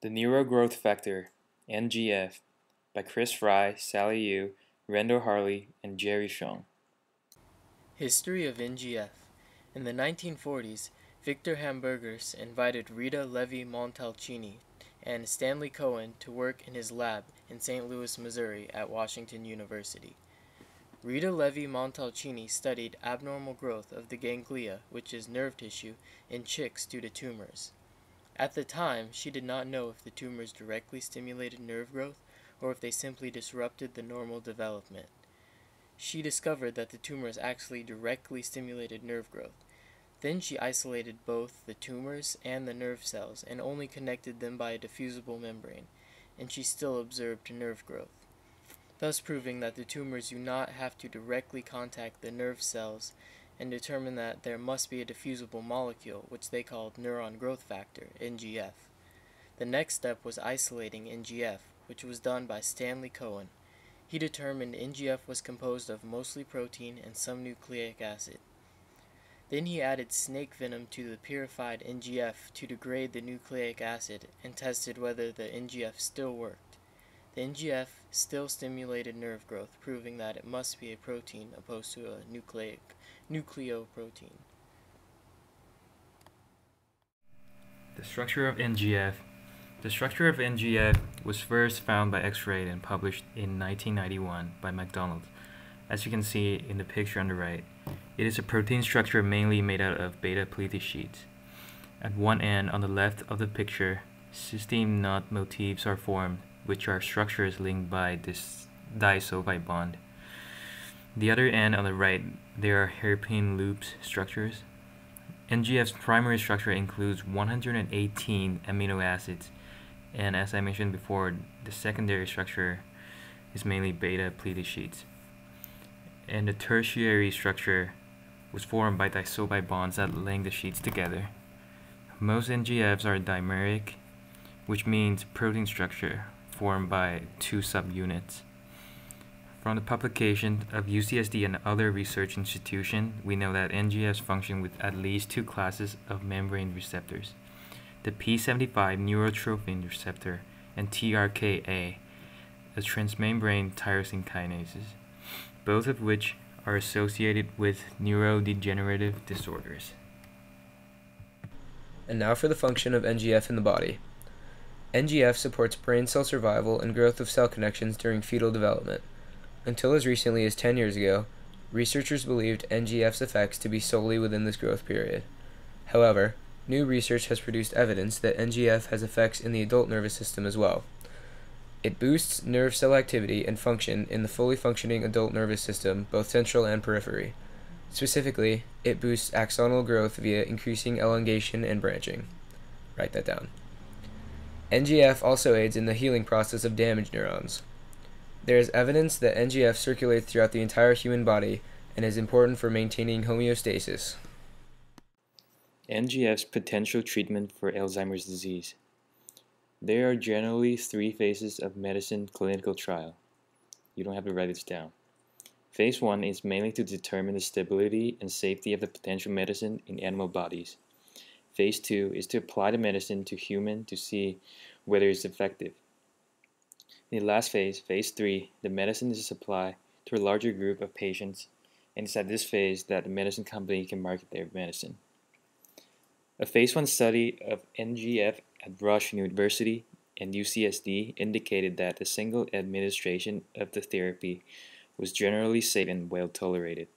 The Neural Growth Factor, NGF, by Chris Fry, Sally Yu, Randall Harley, and Jerry Shong. History of NGF. In the 1940s, Victor Hamburgers invited Rita Levi-Montalcini and Stanley Cohen to work in his lab in St. Louis, Missouri at Washington University. Rita Levi-Montalcini studied abnormal growth of the ganglia, which is nerve tissue, in chicks due to tumors. At the time, she did not know if the tumors directly stimulated nerve growth or if they simply disrupted the normal development. She discovered that the tumors actually directly stimulated nerve growth. Then she isolated both the tumors and the nerve cells and only connected them by a diffusible membrane, and she still observed nerve growth, thus proving that the tumors do not have to directly contact the nerve cells, and determined that there must be a diffusible molecule, which they called neuron growth factor, NGF. The next step was isolating NGF, which was done by Stanley Cohen. He determined NGF was composed of mostly protein and some nucleic acid. Then he added snake venom to the purified NGF to degrade the nucleic acid and tested whether the NGF still worked. The NGF still stimulated nerve growth, proving that it must be a protein opposed to a nucleoprotein. The structure of NGF. The structure of NGF was first found by X-ray and published in 1991 by MacDonald. As you can see in the picture on the right, it is a protein structure mainly made out of beta-pleated sheets. At one end on the left of the picture, cysteine knot motifs are formed, which are structures linked by this disulfide bond. The other end on the right, there are hairpin loops structures. NGF's primary structure includes 118 amino acids, and as I mentioned before, the secondary structure is mainly beta-pleated sheets. And the tertiary structure was formed by disulfide bonds that link the sheets together. Most NGFs are dimeric, which means protein structure formed by two subunits. From the publication of UCSD and other research institutions, we know that NGFs function with at least two classes of membrane receptors, the P75 neurotrophin receptor and TRKA, a transmembrane tyrosine kinases, both of which are associated with neurodegenerative disorders. And now for the function of NGF in the body. NGF supports brain cell survival and growth of cell connections during fetal development. Until as recently as 10 years ago, researchers believed NGF's effects to be solely within this growth period. However, new research has produced evidence that NGF has effects in the adult nervous system as well. It boosts nerve cell activity and function in the fully functioning adult nervous system, both central and periphery. Specifically, it boosts axonal growth via increasing elongation and branching. Write that down. NGF also aids in the healing process of damaged neurons. There is evidence that NGF circulates throughout the entire human body and is important for maintaining homeostasis. NGF's potential treatment for Alzheimer's disease. There are generally three phases of medicine clinical trial. You don't have to write this down. Phase 1 is mainly to determine the stability and safety of the potential medicine in animal bodies. Phase 2 is to apply the medicine to humans to see whether it's effective. In the last phase, phase 3, the medicine is applied to a larger group of patients, and it's at this phase that the medicine company can market their medicine. A phase 1 study of NGF at Rush University and UCSD indicated that the single administration of the therapy was generally safe and well tolerated.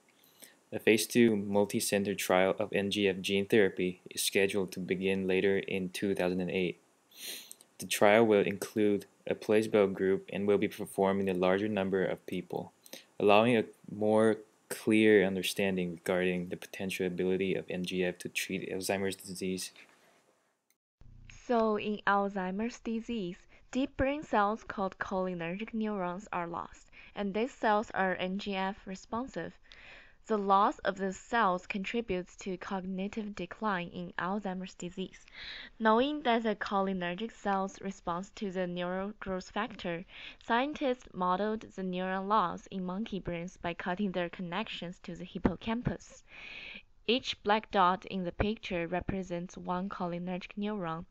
A phase 2 multi-center trial of NGF gene therapy is scheduled to begin later in 2008. The trial will include a placebo group and will be performed in a larger number of people, allowing a more clear understanding regarding the potential ability of NGF to treat Alzheimer's disease. So, in Alzheimer's disease, deep brain cells called cholinergic neurons are lost, and these cells are NGF responsive. The loss of these cells contributes to cognitive decline in Alzheimer's disease. Knowing that the cholinergic cells respond to the neural growth factor, scientists modeled the neuron loss in monkey brains by cutting their connections to the hippocampus. Each black dot in the picture represents one cholinergic neuron.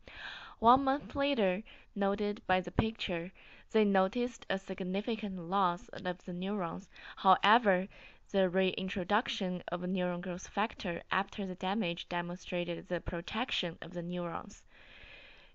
1 month later, noted by the picture, they noticed a significant loss of the neurons. However, the reintroduction of a neuron growth factor after the damage demonstrated the protection of the neurons.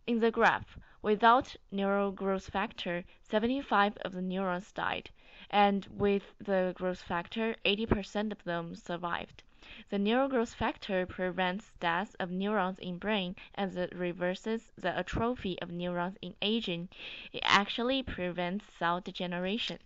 In the graph, without neural growth factor, 75 of the neurons died, and with the growth factor, 80% of them survived. The neural growth factor prevents death of neurons in brain as it reverses the atrophy of neurons in aging. It actually prevents cell degeneration.